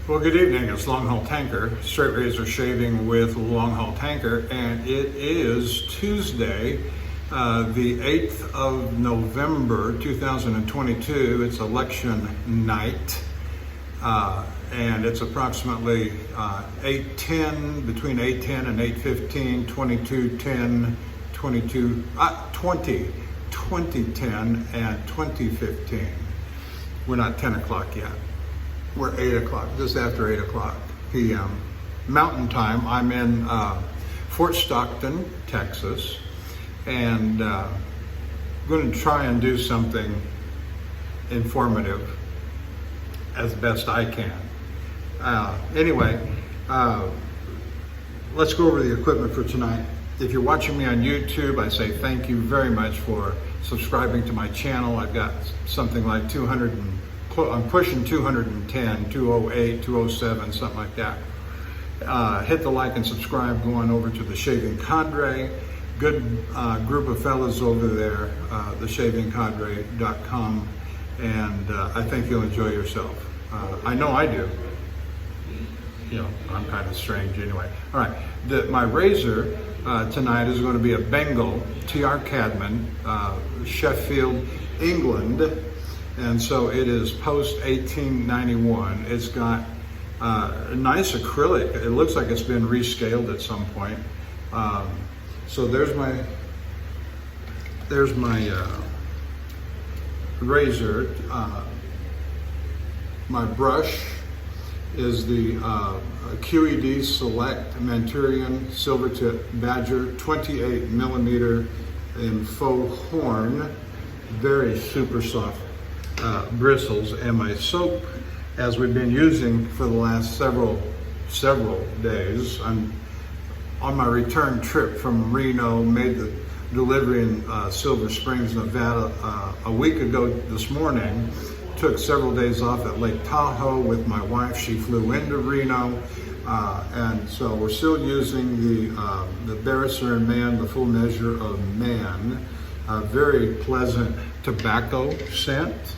Well, good evening. It's Longhaultanker, straight razor shaving with Longhaultanker, and it is Tuesday, the 8th of November, 2022. It's election night, and it's approximately 8:10, between 8:10 and 8:15, 2010 and 2015. We're not 10 o'clock yet. We're 8 o'clock, just after 8 o'clock p.m. Mountain Time. I'm in Fort Stockton, Texas, and going to try and do something informative as best I can. Anyway, let's go over the equipment for tonight. If you're watching me on YouTube, I say thank you very much for subscribing to my channel. I've got something like I'm pushing 210, 208, 207, something like that. Hit the like and subscribe going over to the Shaving Cadre. Good group of fellas over there, theshavingcadre.com, and I think you'll enjoy yourself. I know I do. You know, I'm kind of strange anyway. All right, my razor tonight is going to be a Bengall TR Cadman, Sheffield, England. And so it is post 1891. It's got a nice acrylic. It looks like it's been rescaled at some point. So there's my razor. My brush is the QED Select Manchurian Silvertip Badger 28 millimeter in faux horn. Very super soft bristles, and my soap, as we've been using for the last several days. I'm on my return trip from Reno, made the delivery in Silver Springs, Nevada a week ago this morning. Took several days off at Lake Tahoe with my wife. She flew into Reno, and so we're still using the Barrister and Mann, the full measure of Mann. Very pleasant tobacco scent,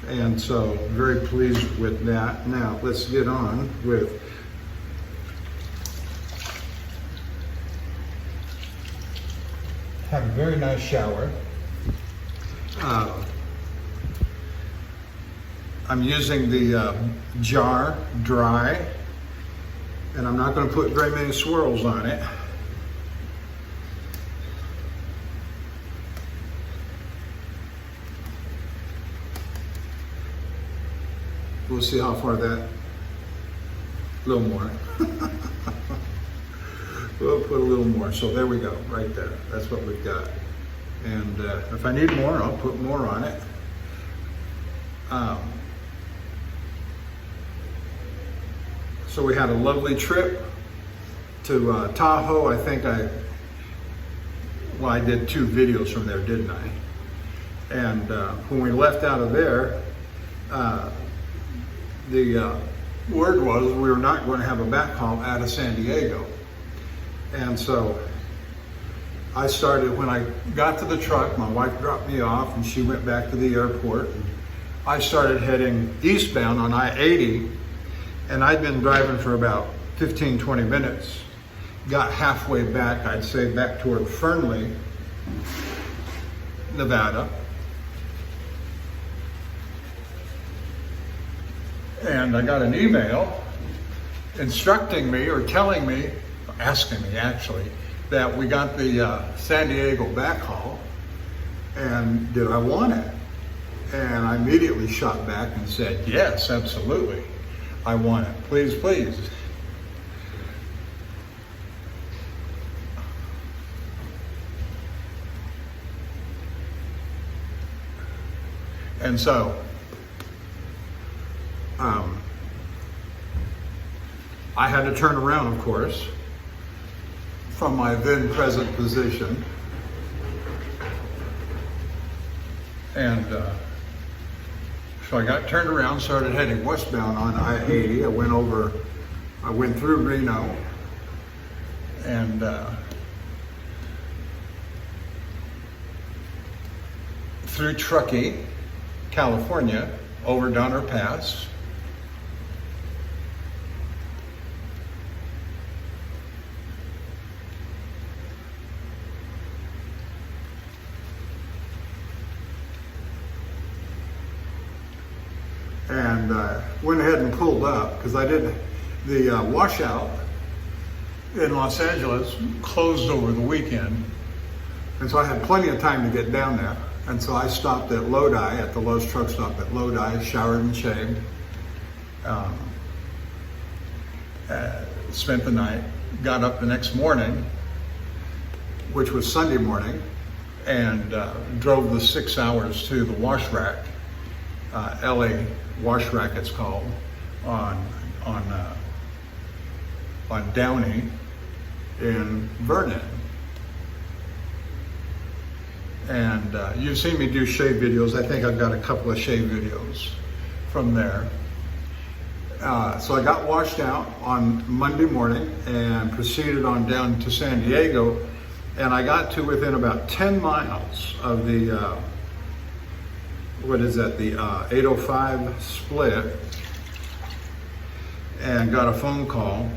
and so very pleased with that. Now let's get on with have a very nice shower. I'm using the jar dry, and I'm not going to put very many swirls on it. We'll see how far that, a little more. We'll put a little more. So there we go, right there. That's what we've got. And if I need more, I'll put more on it. So we had a lovely trip to Tahoe. I think I did 2 videos from there, didn't I? And when we left out of there, the word was we were not going to have a back haul out of San Diego. And so I started, when I got to the truck, my wife dropped me off and she went back to the airport. And I started heading eastbound on I-80, and I'd been driving for about 15, 20 minutes. Got halfway back, I'd say back toward Fernley, Nevada. And I got an email instructing me, or telling me, asking me actually, that we got the San Diego backhaul, and did I want it? And I immediately shot back and said, yes, absolutely, I want it, please, please. And so, I had to turn around, of course, from my then present position. And so I got turned around, started heading westbound on I-80. I went through Reno, and through Truckee, California, over Donner Pass, and went ahead and pulled up because I didn't. The washout in Los Angeles closed over the weekend, and so I had plenty of time to get down there. And so I stopped at Lodi, at the Lowe's truck stop at Lodi, showered and shaved, spent the night, got up the next morning, which was Sunday morning, and drove the 6 hours to the wash rack, LA wash rack it's called, on Downey in Vernon. And you've seen me do shave videos. I think I've got a couple of shave videos from there. So I got washed out on Monday morning and proceeded on down to San Diego, and I got to within about 10 miles of the, the 805 split, and got a phone call,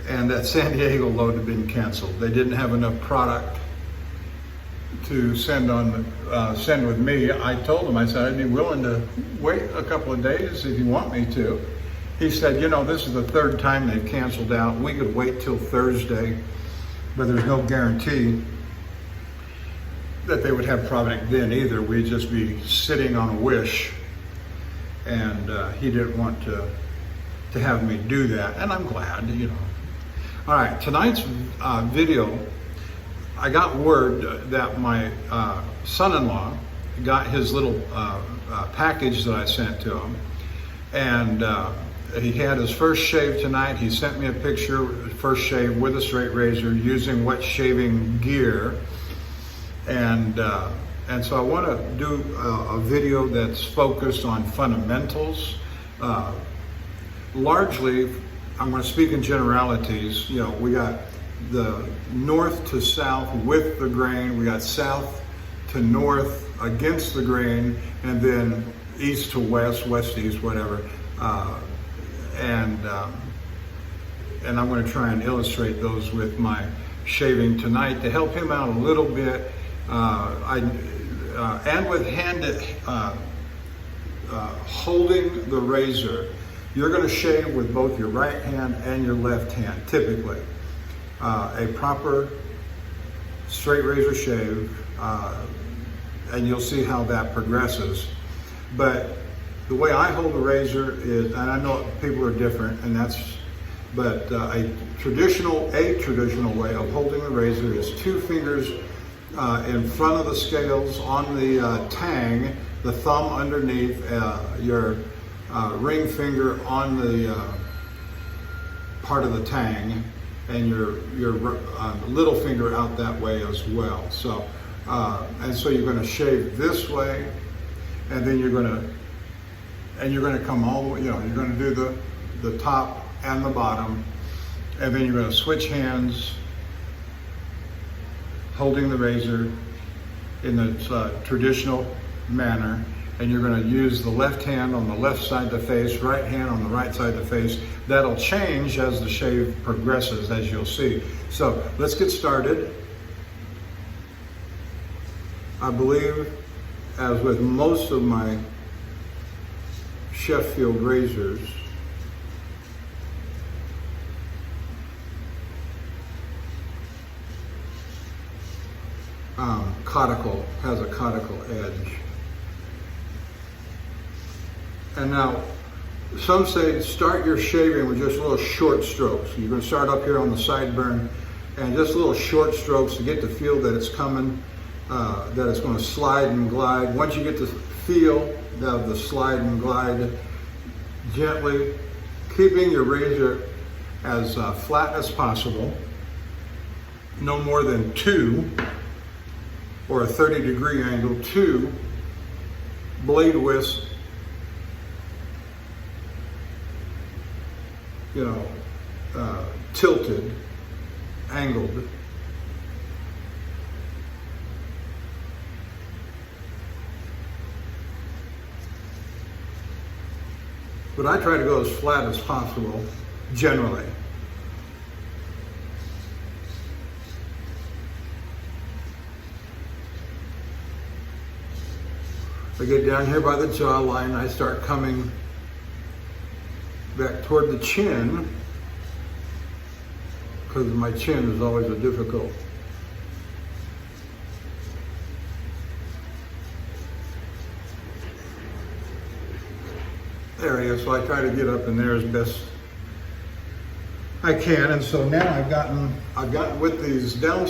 and that San Diego load had been canceled. They didn't have enough product to send with me. I told him, I said, I'd be willing to wait a couple of days if you want me to. He said, you know, this is the third time they've canceled out. We could wait till Thursday, but there's no guarantee that they would have product then either. We'd just be sitting on a wish, and he didn't want to have me do that, and I'm glad, you know. All right, tonight's video, I got word that my son-in-law got his little package that I sent to him, and he had his first shave tonight. He sent me a picture, first shave with a straight razor using wet shaving gear, and so I want to do a video that's focused on fundamentals. Largely, I'm going to speak in generalities. You know, we got the north to south with the grain, we got south to north against the grain, and then east to west, west to east, whatever. And I'm going to try and illustrate those with my shaving tonight to help him out a little bit. And with holding the razor, you're going to shave with both your right hand and your left hand, typically. A proper straight razor shave, and you'll see how that progresses. But the way I hold the razor is, and I know people are different, but a traditional way of holding the razor is 2 fingers in front of the scales on the tang, the thumb underneath, your ring finger on the part of the tang, and your little finger out that way as well. So, and so you're going to shave this way, and then you're going to come all the way. You know, you're going to do the top and the bottom, and then you're going to switch hands, holding the razor in the traditional manner. And you're going to use the left hand on the left side of the face, right hand on the right side of the face. That'll change as the shave progresses, as you'll see. So let's get started. I believe, as with most of my Sheffield razors, Coticule has a Coticule edge. And now, some say start your shaving with just little short strokes. You're going to start up here on the sideburn, and just little short strokes to get the feel that it's coming, that it's going to slide and glide. Once you get the feel of the slide and glide, gently, keeping your razor as flat as possible, no more than 2, or a 30-degree angle, 2 blade widths, tilted, angled. But I try to go as flat as possible, generally. I get down here by the jawline, I start coming back toward the chin, because my chin is always a difficult area, so I try to get up in there as best I can. And so now I've gotten with these down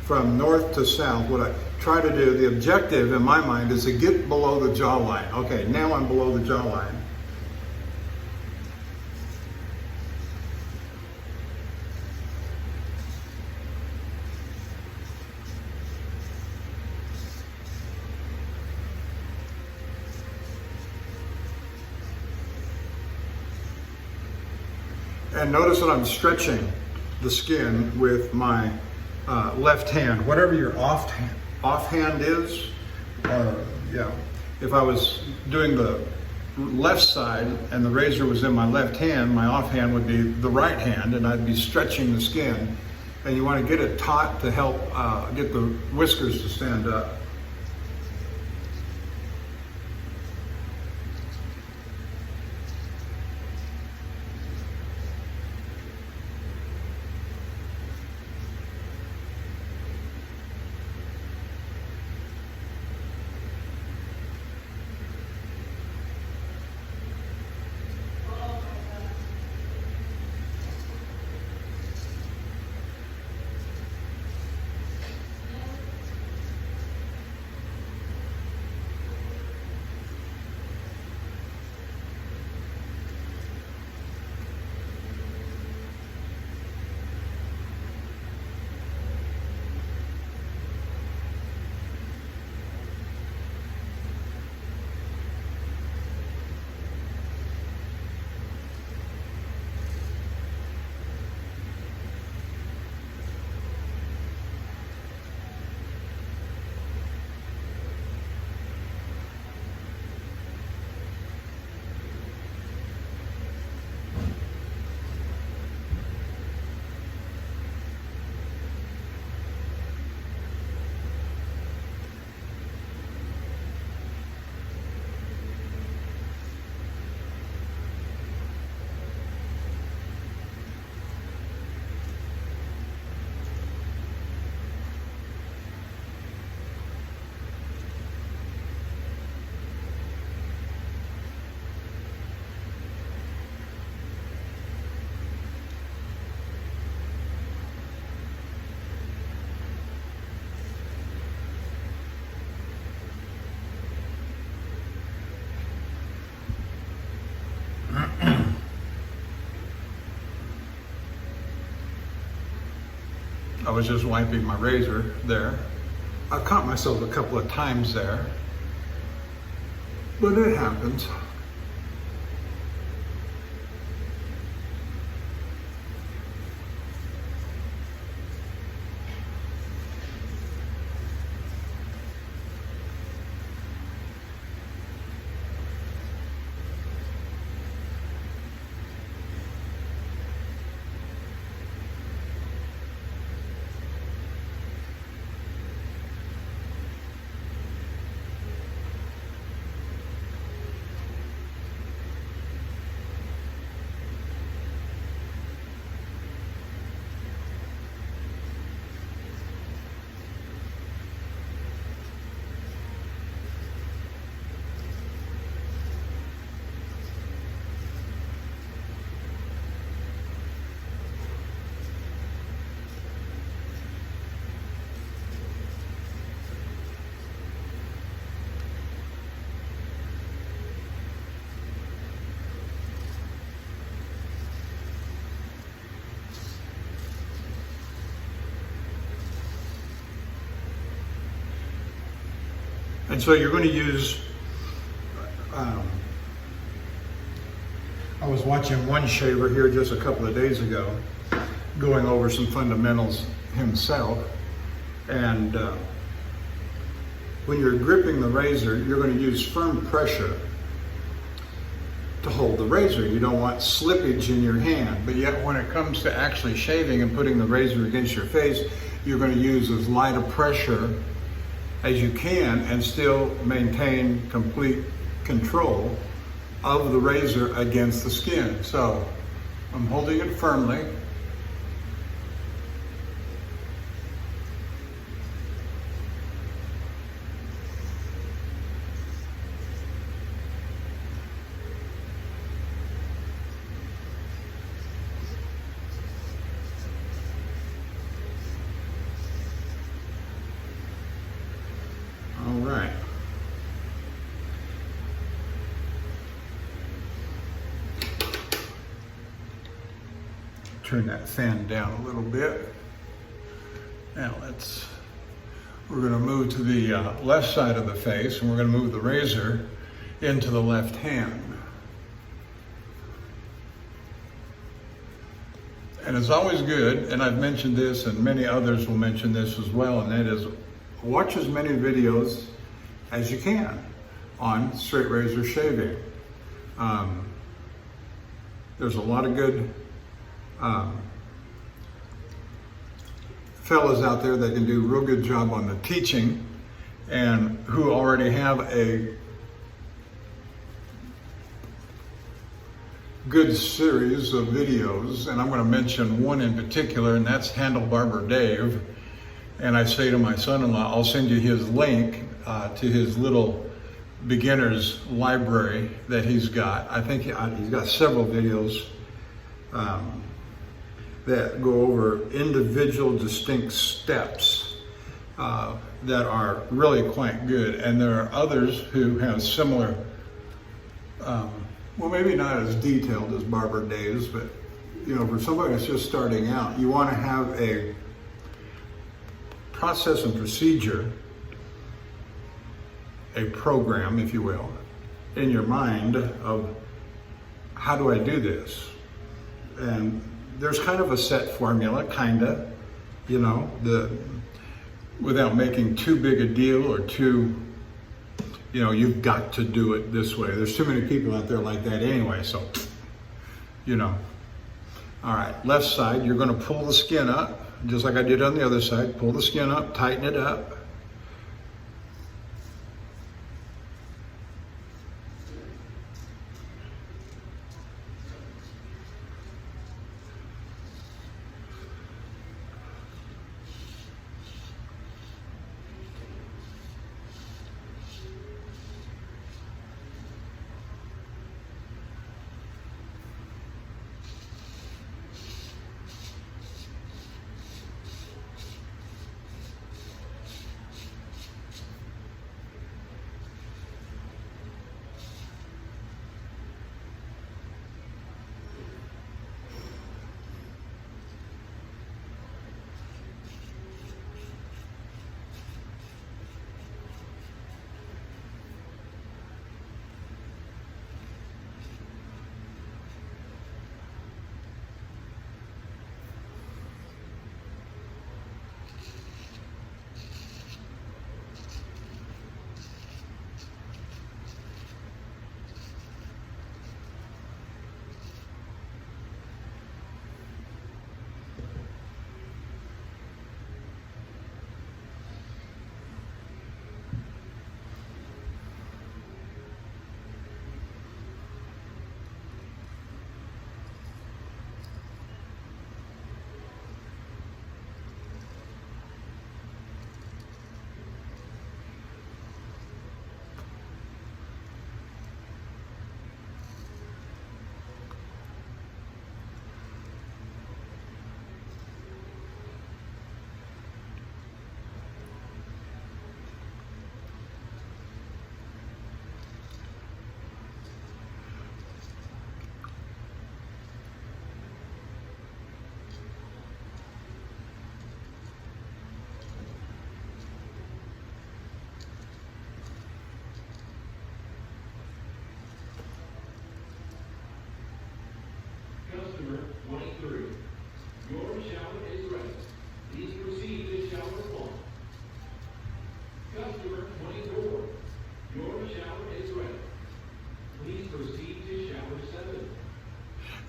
from north to south. What I try to do, the objective in my mind, is to get below the jawline. Okay, now I'm below the jawline. And notice that I'm stretching the skin with my left hand. Whatever your offhand is, yeah. If I was doing the left side and the razor was in my left hand, my offhand would be the right hand, and I'd be stretching the skin. And you want to get it taut to help get the whiskers to stand up. I was just wiping my razor there. I caught myself a couple of times there, but it happens. And so you're going to use, I was watching one shaver here just a couple of days ago, going over some fundamentals himself. And when you're gripping the razor, you're going to use firm pressure to hold the razor. You don't want slippage in your hand, but yet when it comes to actually shaving and putting the razor against your face, you're going to use as light a pressure as you can and still maintain complete control of the razor against the skin. So I'm holding it firmly. All right. Turn that fan down a little bit. Now we're going to move to the left side of the face, and we're going to move the razor into the left hand. And it's always good, and I've mentioned this and many others will mention this as well, and that is watch as many videos as you can on straight razor shaving. There's a lot of good fellas out there that can do a real good job on the teaching and who already have a good series of videos, and I'm going to mention one in particular, and that's Handle Barber Dave. And I say to my son-in-law, I'll send you his link to his little beginner's library that he's got. I think he's got several videos that go over individual distinct steps that are really quite good. And there are others who have similar, well, maybe not as detailed as Barber Dave's, but you know, for somebody that's just starting out, you want to have a process and procedure, a program, if you will, in your mind of how do I do this? And there's kind of a set formula, kinda, you know, without making too big a deal or too, you know, you've got to do it this way. There's too many people out there like that anyway, so, you know. All right, left side, you're gonna pull the skin up, just like I did on the other side. Pull the skin up, tighten it up. Customer 23, your shower is ready. Please proceed to shower 1. Customer 24, your shower is ready. Please proceed to shower 7.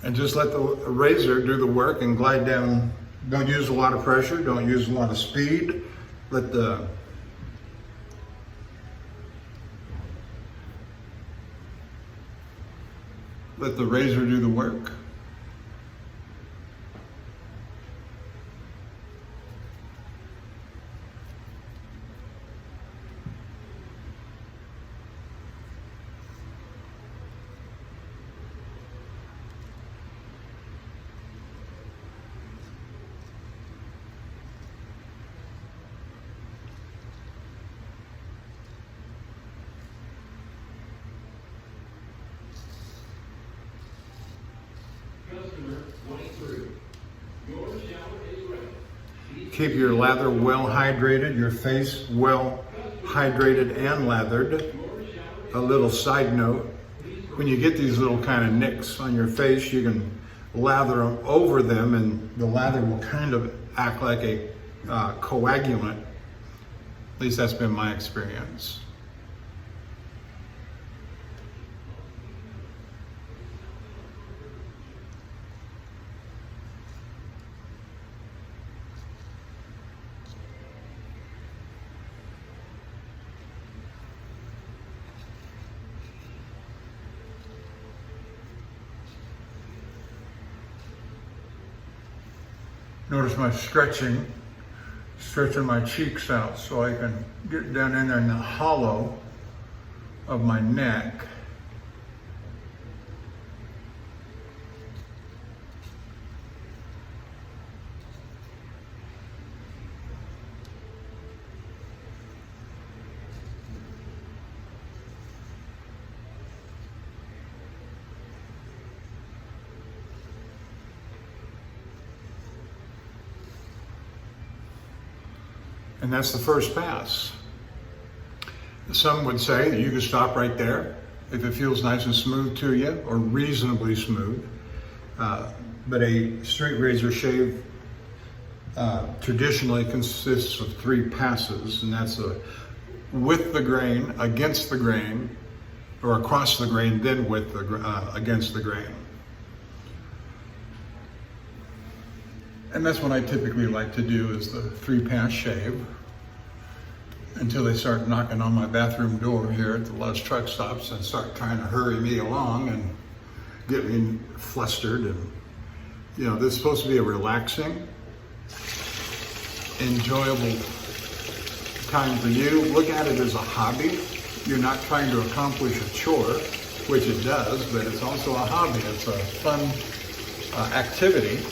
And just let the razor do the work and glide down. Don't use a lot of pressure, don't use a lot of speed. Let the let the razor do the work. Customer 23. Your shower is ready. Keep your lather well hydrated, your face well hydrated and lathered. A little side note, when you get these little kind of nicks on your face, you can lather them over them and the lather will kind of act like a coagulant. At least that's been my experience. Notice my stretching my cheeks out so I can get down in there in the hollow of my neck. And that's the first pass. Some would say that you can stop right there if it feels nice and smooth to you, or reasonably smooth. But a straight razor shave traditionally consists of 3 passes, and that's with the grain, against the grain, or across the grain, then with the against the grain. And that's what I typically like to do, is the 3-pass shave, until they start knocking on my bathroom door here at the Love's Truck Stops and start trying to hurry me along and get me flustered. And you know, this is supposed to be a relaxing, enjoyable time for you. Look at it as a hobby. You're not trying to accomplish a chore, which it does, but it's also a hobby. It's a fun activity.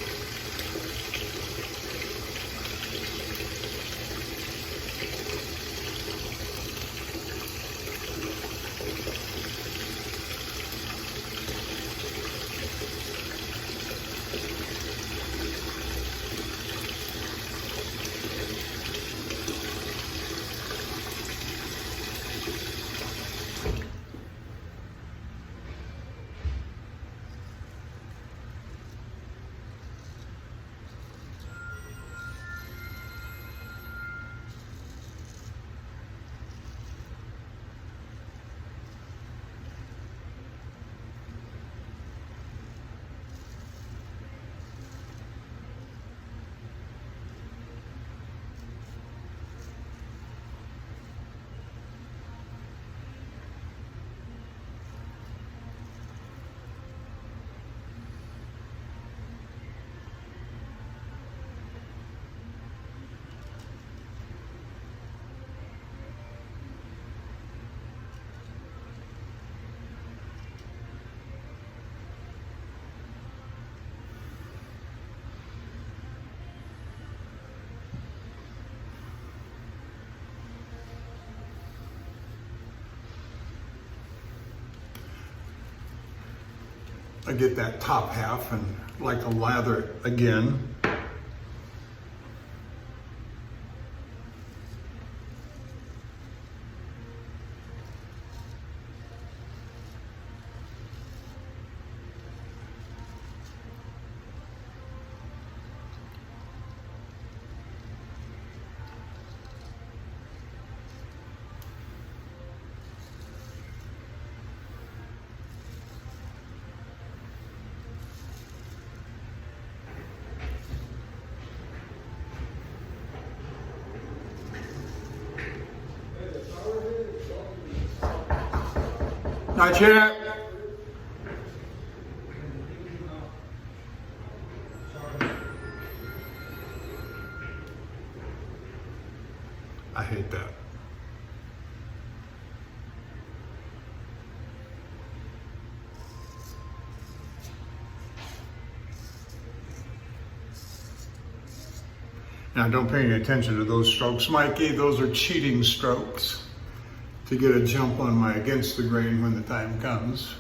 I get that top half and like to lather it again. Not yet. Now don't pay any attention to those strokes, Mikey. Those are cheating strokes to get a jump on my against the grain when the time comes.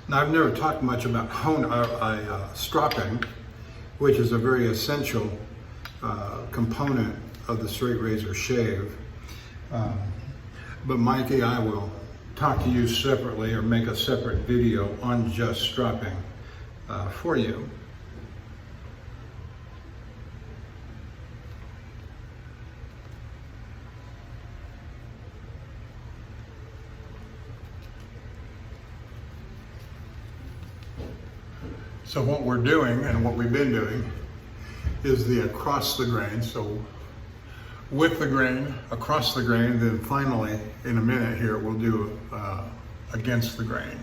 Now, I've never talked much about stropping, which is a very essential component of the straight razor shave. But Mikey, I will talk to you separately or make a separate video on just stropping for you. So what we're doing and what we've been doing is the across the grain. So with the grain, across the grain, then finally in a minute here we'll do against the grain.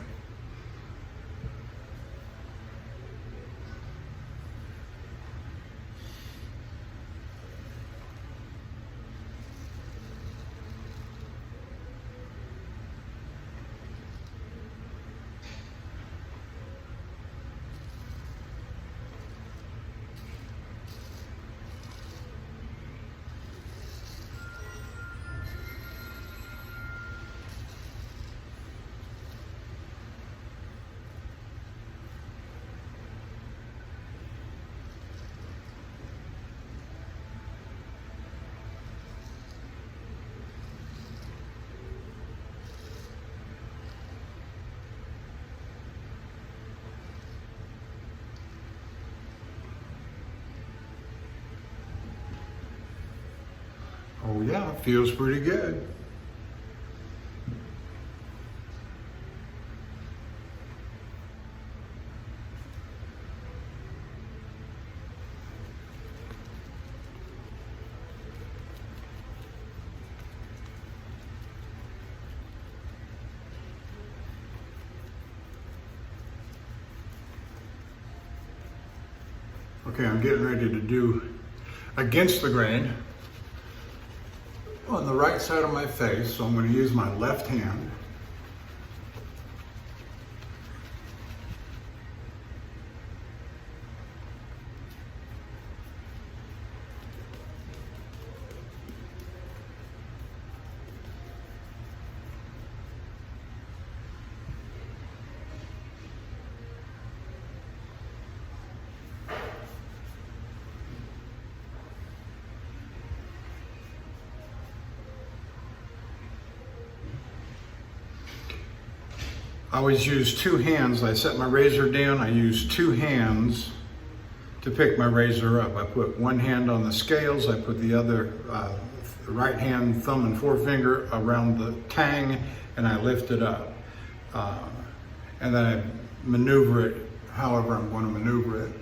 Oh yeah, it feels pretty good. Okay, I'm getting ready to do against the grain on the right side of my face, so I'm going to use my left hand. I always use two hands. I set my razor down, I use two hands to to pick my razor up. I put one hand on the scales, I put the other right hand, thumb and forefinger around the tang, and I lift it up. And then I maneuver it however I'm going to maneuver it.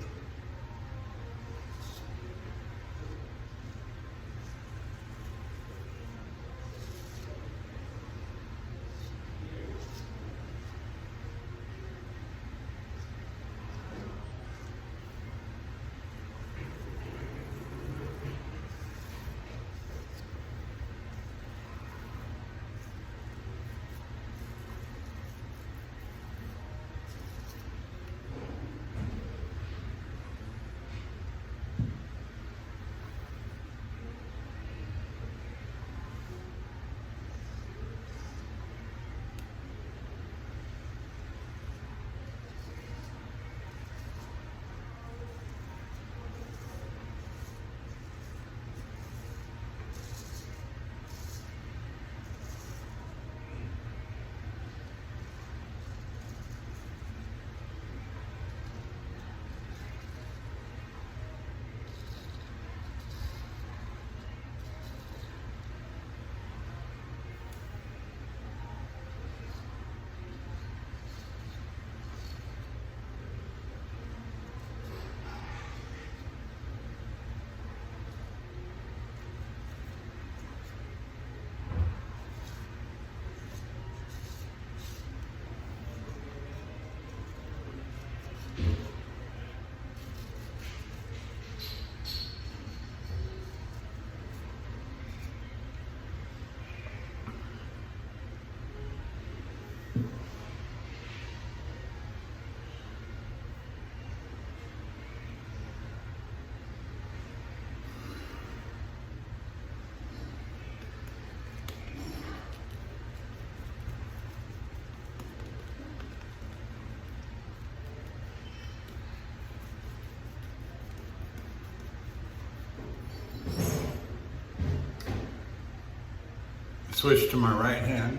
Switch to my right hand.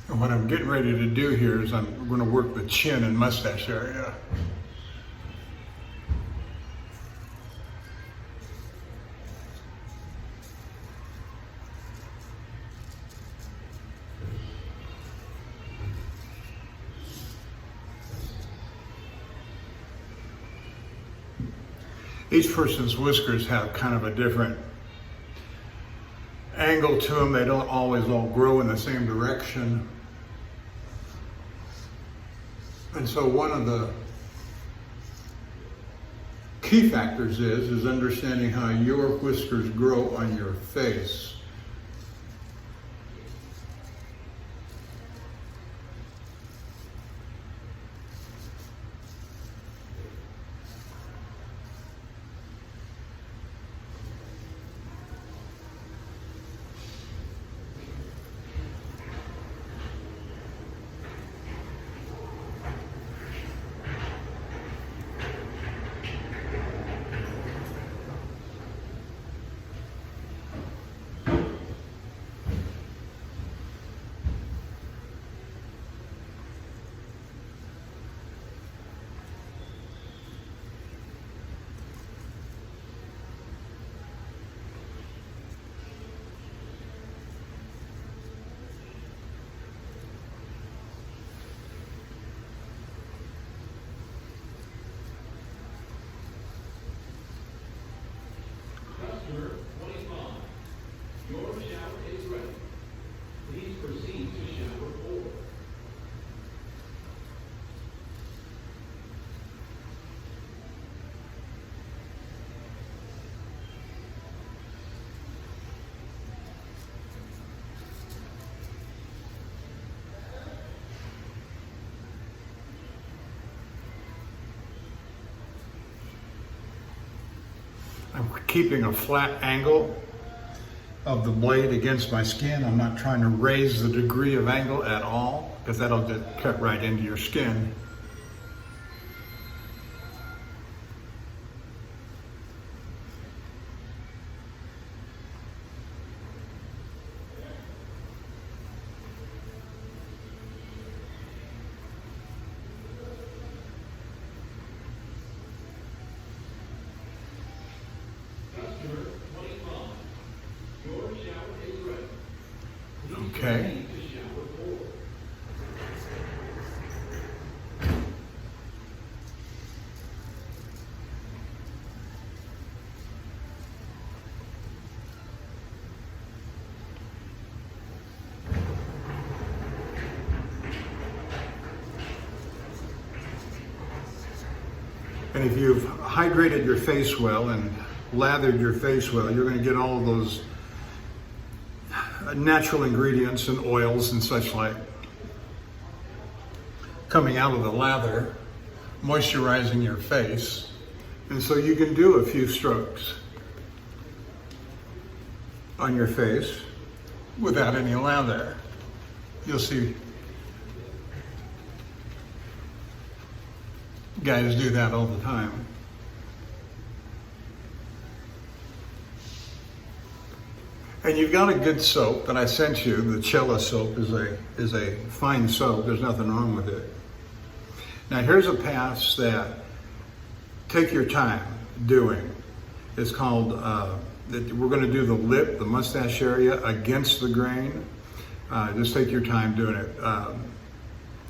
And what I'm getting ready to do here is I'm going to work the chin and mustache area. Each person's whiskers have kind of a different angle to them. They don't always all grow in the same direction. And so one of the key factors is understanding how your whiskers grow on your face. Customer 25, your shower is ready. Please proceed to shower 4. I'm keeping a flat angle of the blade against my skin. I'm not trying to raise the degree of angle at all, because that'll get cut right into your skin. Okay. Proceed to shower 4. And if you've hydrated your face well and lathered your face well, you're going to get all of those natural ingredients and oils and such like coming out of the lather, moisturizing your face. And so you can do a few strokes on your face without any lather. You'll see guys do that all the time. And you've got a good soap that I sent you. The Cella soap is a fine soap. There's nothing wrong with it. Now here's a pass that take your time doing. It's called, we're going to do the lip, the mustache area against the grain. Just take your time doing it.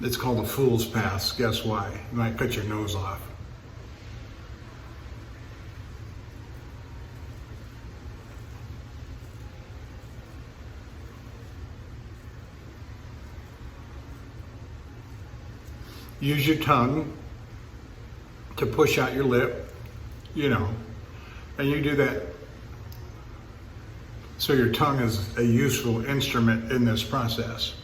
It's called a fool's pass. Guess why? You might cut your nose off. Use your tongue to push out your lip, you know, and you do that so your tongue is a useful instrument in this process.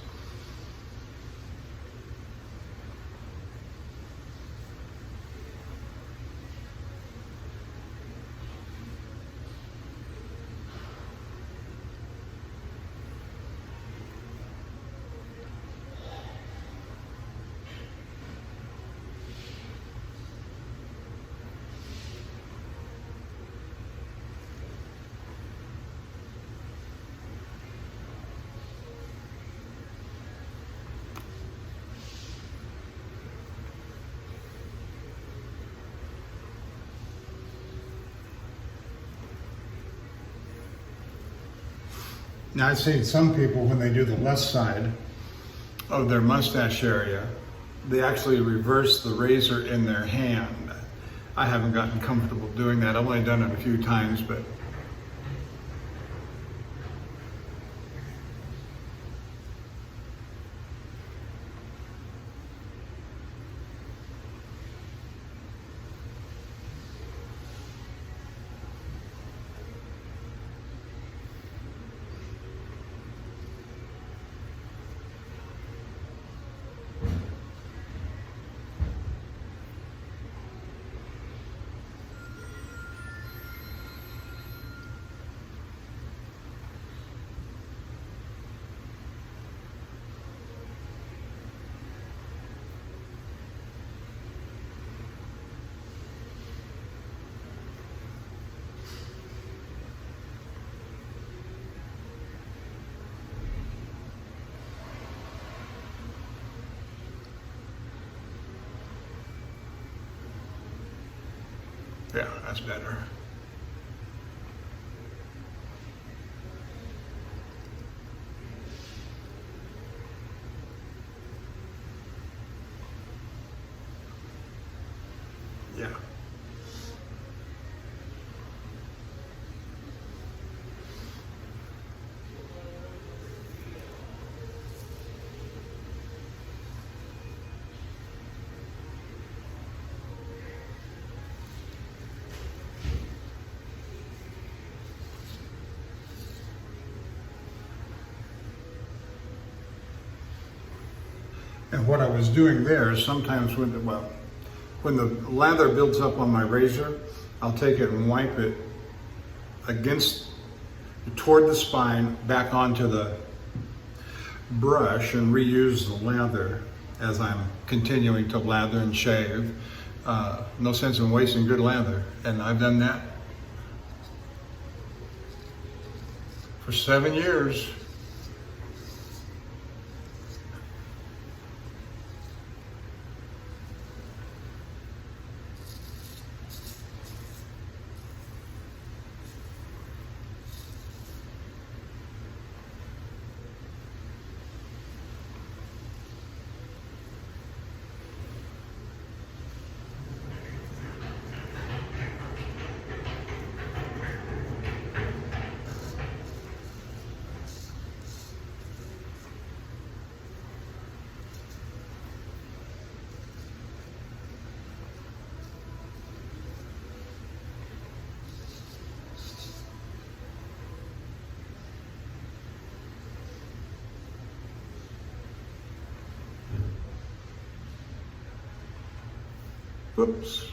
Now I've seen some people when they do the left side of their mustache area, they actually reverse the razor in their hand. I haven't gotten comfortable doing that. I've only done it a few times, but yeah, that's better. Yeah. And what I was doing there is sometimes when the lather builds up on my razor, I'll take it and wipe it toward the spine, back onto the brush, and reuse the lather as I'm continuing to lather and shave. No sense in wasting good lather. And I've done that for 7 years. Whoops.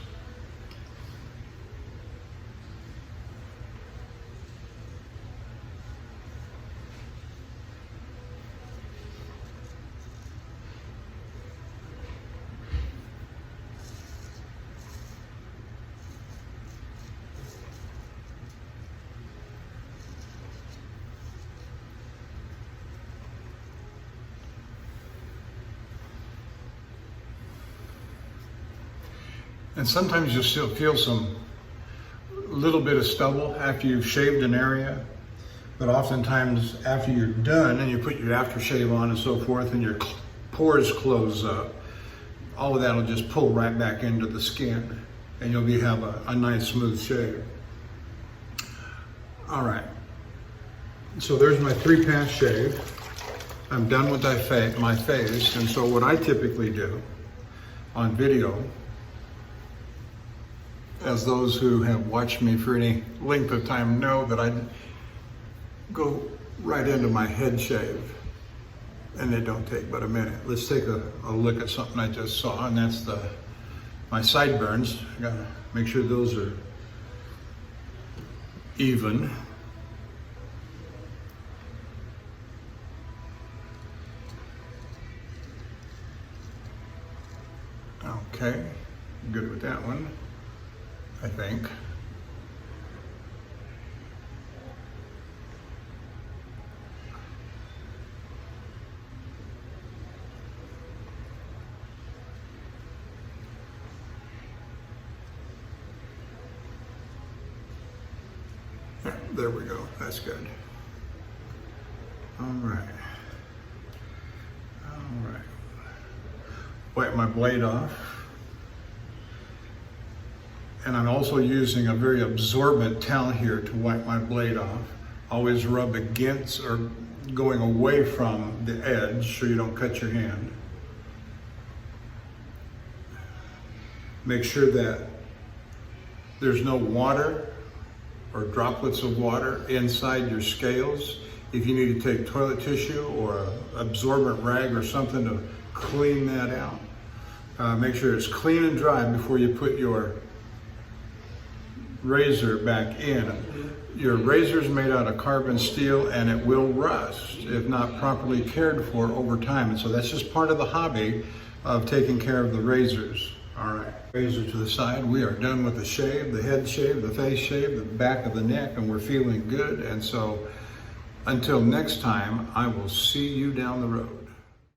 And sometimes you'll still feel some little bit of stubble after you've shaved an area, but oftentimes after you're done and you put your aftershave on and so forth and your pores close up, all of that will just pull right back into the skin and you'll have a nice smooth shave. All right, so there's my 3-pass shave. I'm done with my face, and so what I typically do on video, as those who have watched me for any length of time know, that I go right into my head shave, and they don't take but a minute. Let's take a look at something I just saw, and that's my sideburns. I gotta make sure those are even. Okay, good with that one, I think. Yeah, there we go, that's good. All right. All right. Wipe my blade off. And I'm also using a very absorbent towel here to wipe my blade off. Always rub against or going away from the edge so you don't cut your hand. Make sure that there's no water or droplets of water inside your scales. If you need to take toilet tissue or an absorbent rag or something to clean that out, make sure it's clean and dry before you put your razor back in. Your razor is made out of carbon steel and it will rust if not properly cared for over time. And so that's just part of the hobby of taking care of the razors. All right, razor to the side. We are done with the shave, the head shave, the face shave, the back of the neck, and we're feeling good. And so until next time, I will see you down the road.